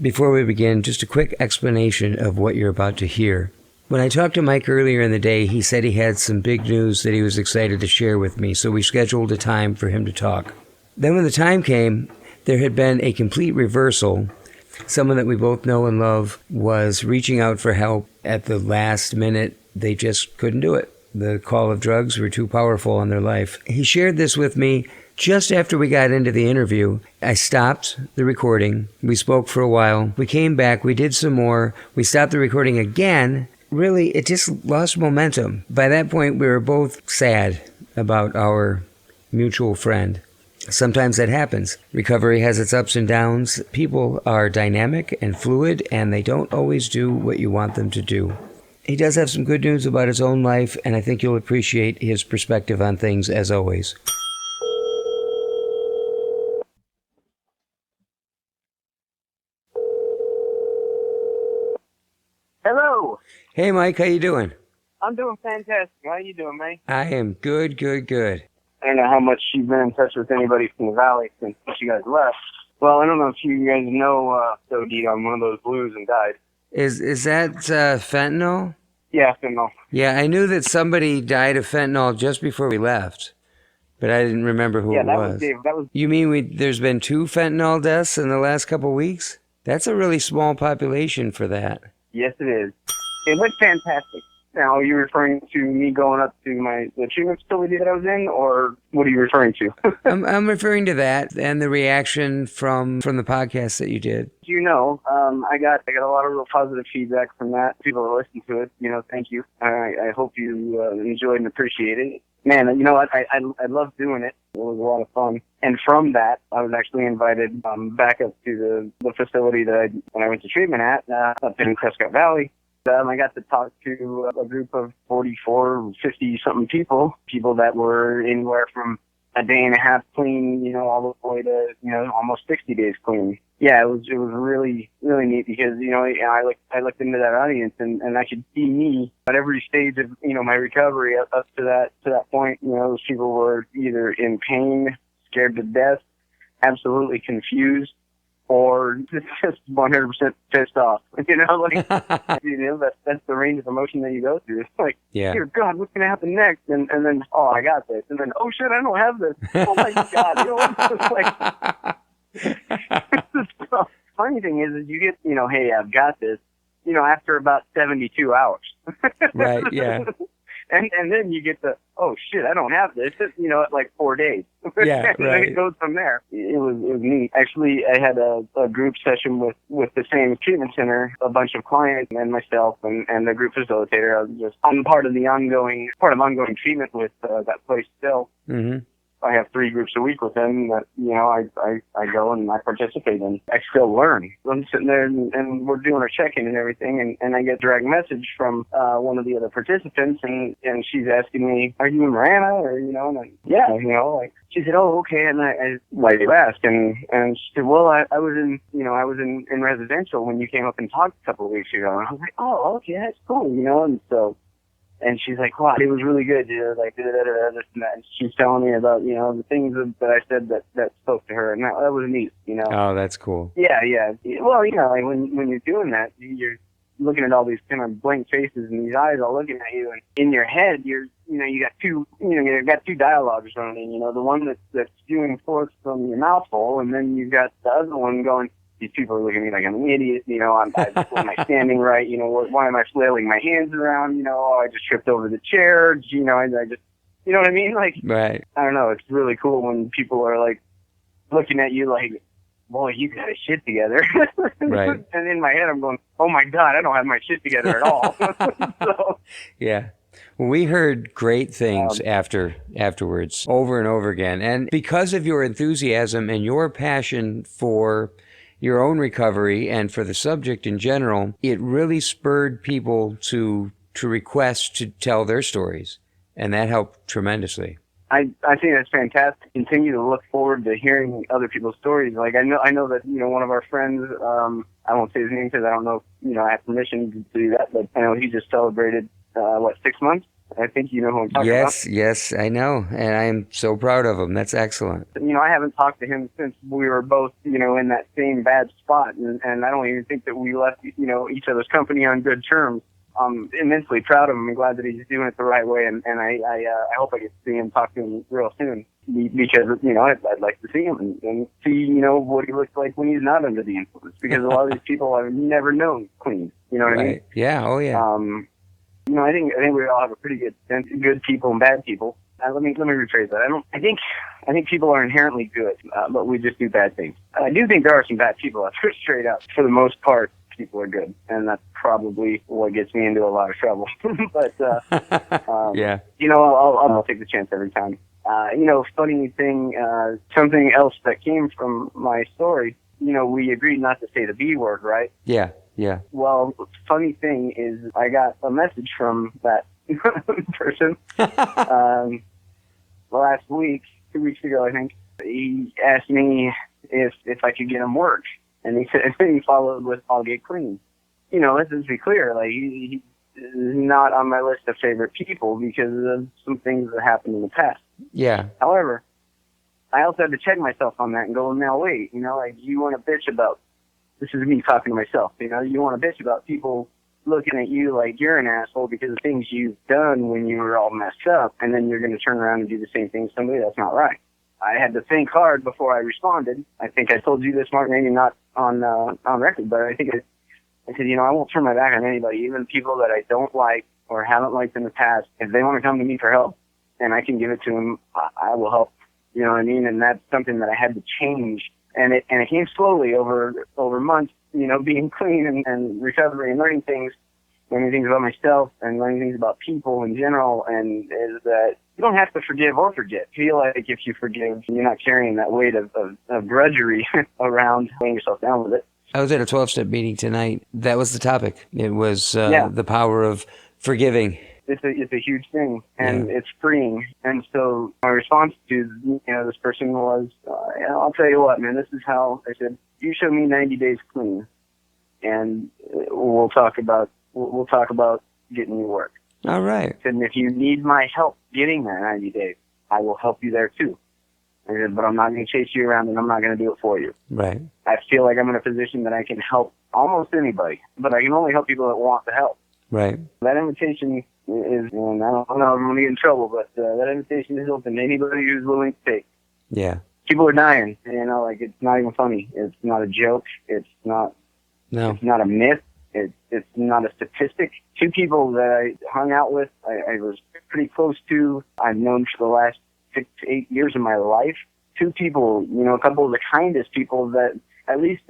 Before we begin, just a quick explanation of what you're about to hear. When I talked to Mike earlier in the day, he said he had some big news that he was excited to share with me, so we scheduled a time for him to talk. Then when the time came, there had been a complete reversal. Someone that we both know and love was reaching out for help at the last minute. They just couldn't do it. The call of drugs were too powerful in their life. He shared this with me just after we got into the interview. I stopped the recording. We spoke for a while. We came back. We did some more. We stopped the recording again. Really, it just lost momentum. By that point, we were both sad about our mutual friend. Sometimes that happens. Recovery has its ups and downs. People are dynamic and fluid, and they don't always do what you want them to do. He does have some good news about his own life, and I think you'll appreciate his perspective on things as always. Hello. Hey, Mike, how you doing? I'm doing fantastic. How you doing, mate? I am good. I don't know how much you've been in touch with anybody from the Valley since you guys left. Well, I don't know if you guys know OD'd on one of those blues and died. Is that fentanyl? Yeah, fentanyl. Yeah, I knew that somebody died of fentanyl just before we left, but I didn't remember who it was. Yeah, that was Dave. That was. You mean there's been 2 fentanyl deaths in the last couple of weeks? That's a really small population for that. Yes, it is. It went fantastic. Now, are you referring to me going up to the treatment facility that I was in, or what are you referring to? I'm referring to that and the reaction from the podcast that you did. You know, I got a lot of real positive feedback from that. People that listened to it, thank you. I hope you enjoyed and appreciated it. Man, you know what? I love doing it. It was a lot of fun. And from that, I was actually invited back up to the facility that when I went to treatment at up in Prescott Valley. I got to talk to a group of 44, 50-something people that were anywhere from a day and a half clean, all the way to, almost 60 days clean. Yeah, it was really, really neat because, I looked into that audience and I could see me at every stage of, my recovery up to that point. Those people were either in pain, scared to death, absolutely confused, or just 100% pissed off. That's the range of emotion that you go through. It's like, dear God, what's going to happen next? And then, oh, I got this. And then, oh shit, I don't have this. Oh my God. It's like, the funny thing is you get, hey, I've got this, after about 72 hours. Right, yeah. And then you get the, oh shit, I don't have this, at like 4 days. Yeah, right. It goes from there. It was neat. Actually, I had a group session with the same treatment center, a bunch of clients and myself and the group facilitator. I'm part of ongoing treatment with that place still. Mm-hmm. I have 3 groups a week with them that, I go and I participate in. I still learn. I'm sitting there and we're doing our check-in and everything, and I get a direct message from one of the other participants, and she's asking me, are you in Marana? Or, and she said, oh, okay. And why do you ask? And she said, well, I was in residential when you came up and talked a couple of weeks ago. And I was like, oh, okay, that's cool, and so. And she's like, wow, it was really good, like, this and that. And she's telling me about, the things that I said that spoke to her. And that was neat, Oh, that's cool. Yeah. Well, like when you're doing that, you're looking at all these kind of blank faces and these eyes all looking at you. And in your head, you got two dialogues running, the one that's spewing forth from your mouth hole. And then you've got the other one going, these people are looking at me like I'm an idiot, am I standing right, why am I flailing my hands around, oh, I just tripped over the chair, I just, you know what I mean? Like, right. I don't know, it's really cool when people are like looking at you like, boy, you got a shit together. Right. And in my head I'm going, oh my God, I don't have my shit together at all. So, yeah. Well, we heard great things afterwards, over and over again. And because of your enthusiasm and your passion for your own recovery and for the subject in general, it really spurred people to request to tell their stories. And that helped tremendously. I think that's fantastic. Continue to look forward to hearing other people's stories. Like, I know that, one of our friends, I won't say his name because I don't know if, I have permission to do that, but I know he just celebrated, 6 months I think you know who I'm talking Yes, about. yes, I know. And I am so proud of him. That's excellent. I haven't talked to him since we were both, in that same bad spot. And I don't even think that we left, each other's company on good terms. I'm immensely proud of him and glad that he's doing it the right way. And I hope I get to see him, talk to him real soon. Because, I'd like to see him and see, what he looks like when he's not under the influence. Because a lot of these people I've never known clean. You know what I mean? Yeah, oh yeah. I think we all have a pretty good sense of good people and bad people. Let me rephrase that. I think people are inherently good, but we just do bad things. I do think there are some bad people out there, straight up. For the most part, people are good, and that's probably what gets me into a lot of trouble. But yeah. I'll take the chance every time. Funny thing, something else that came from my story. We agreed not to say the B word, right? Yeah. Yeah. Well, funny thing is, I got a message from that person last week, 2 weeks ago, I think. He asked me if I could get him work, and he said he followed with "I'll get clean." Let's just be clear. Like he's not on my list of favorite people because of some things that happened in the past. Yeah. However, I also had to check myself on that and go, now wait, you want to bitch about. This is me talking to myself. You want to bitch about people looking at you like you're an asshole because of things you've done when you were all messed up, and then you're going to turn around and do the same thing to somebody. That's not right. I had to think hard before I responded. I think I told you this, Mark, maybe not on record, but I think I said, I won't turn my back on anybody, even people that I don't like or haven't liked in the past. If they want to come to me for help and I can give it to them, I will help. You know what I mean? And that's something that I had to change. And it came slowly over months, being clean and recovery and learning things about myself and learning things about people in general. And is that you don't have to forgive or forget. Feel like if you forgive, you're not carrying that weight of grudgery around, weighing yourself down with it. I was at a 12-step meeting tonight. That was the topic. It was the power of forgiving. It's a huge thing, and it's freeing. And so my response to this person was, I'll tell you what, man. This is how I said. You show me 90 days clean, and we'll talk about getting you work. All right. And if you need my help getting that 90 days, I will help you there too. I said, but I'm not going to chase you around, and I'm not going to do it for you. Right. I feel like I'm in a position that I can help almost anybody, but I can only help people that want the help. Right. That invitation is, and I don't know if I'm going to get in trouble, but that invitation is open to anybody who's willing to take. Yeah. People are dying, it's not even funny. It's not a joke. It's not a myth. It's not a statistic. Two people that I hung out with, I was pretty close to, I've known for the last 6 to 8 years of my life. Two people, a couple of the kindest people that, at least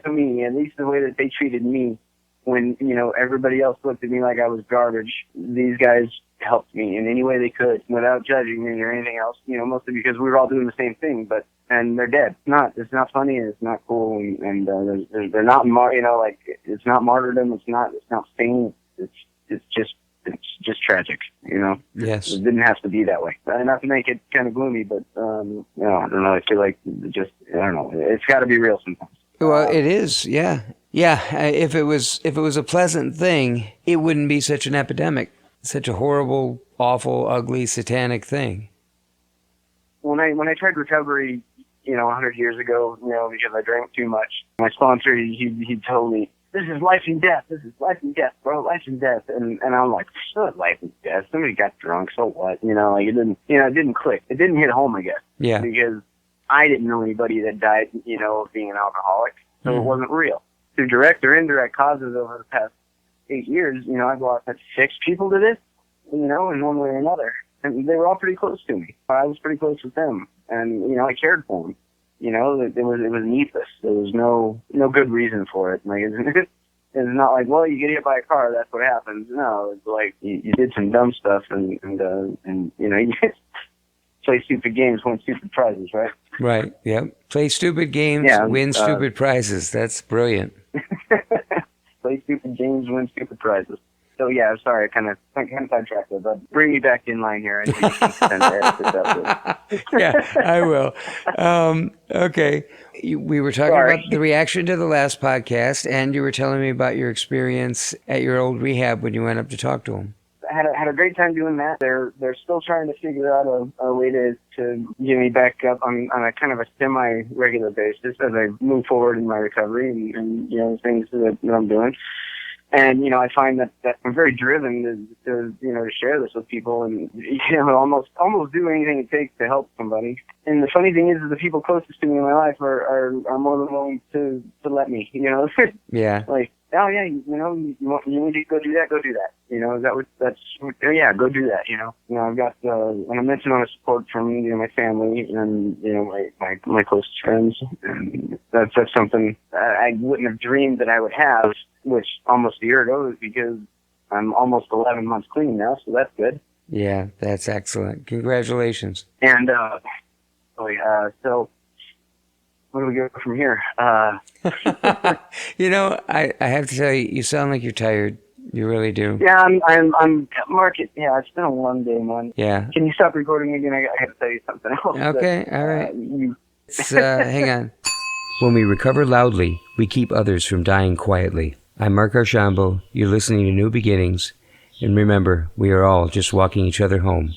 to me, at least the way that they treated me, when, everybody else looked at me like I was garbage, these guys helped me in any way they could without judging me or anything else, mostly because we were all doing the same thing, and they're dead. It's not funny, and it's not cool, and they're not, it's not martyrdom, it's not fame, it's just tragic, Yes. It didn't have to be that way. Not to make it kind of gloomy, but, I don't know, I feel like I don't know, it's got to be real sometimes. Well, it is, yeah. Yeah, if it was a pleasant thing, it wouldn't be such an epidemic, such a horrible, awful, ugly, satanic thing. When I tried recovery, 100 years ago, because I drank too much, my sponsor, he told me, this is life and death. This is life and death, bro. Life and death. And I'm like, what life and death? Somebody got drunk, so what? It didn't click. It didn't hit home, I guess. Yeah. Because I didn't know anybody that died, of being an alcoholic. So it wasn't real. Through direct or indirect causes over the past 8 years, I've lost 6 people to this, in one way or another. And they were all pretty close to me. I was pretty close with them. And, I cared for them. It was needless. There was no good reason for it. Like, it's not like, well, you get hit by a car, that's what happens. No, it's like you did some dumb stuff and you play stupid games, win stupid prizes, right? Right, yep. Play stupid games, win stupid prizes. That's brilliant. Play stupid games, win stupid prizes. So, yeah, I'm sorry, I kind of sidetracked it, but bring me back in line here. I think you can send Yeah, I will. Okay. We were talking about the reaction to the last podcast, and you were telling me about your experience at your old rehab when you went up to talk to him. had a great time doing that. They're still trying to figure out a way to get me back up on a kind of a semi-regular basis as I move forward in my recovery and you know, things that I'm doing. And, you know, I find that I'm very driven to you know, to share this with people and, you know, almost do anything it takes to help somebody. And the funny thing is the people closest to me in my life are more than willing to let me, you know. Yeah. Like, oh yeah, you know, you need to go do that, you know, yeah, go do that, you know. You know, I've got an immense amount of support from, you know, my family and, you know, my closest friends, and that's something I wouldn't have dreamed that I would have, which almost a year ago, is because I'm almost 11 months clean now, so that's good. Yeah, that's excellent. Congratulations. And so where do we go from here? You know, I have to tell you, you sound like you're tired. You really do. Yeah, I'm Mark. Yeah, it's been a long day, man. Yeah. Can you stop recording again? I got to tell you something else. Okay, all right. Hang on. When we recover loudly, we keep others from dying quietly. I'm Mark Archambault. You're listening to New Beginnings. And remember, we are all just walking each other home.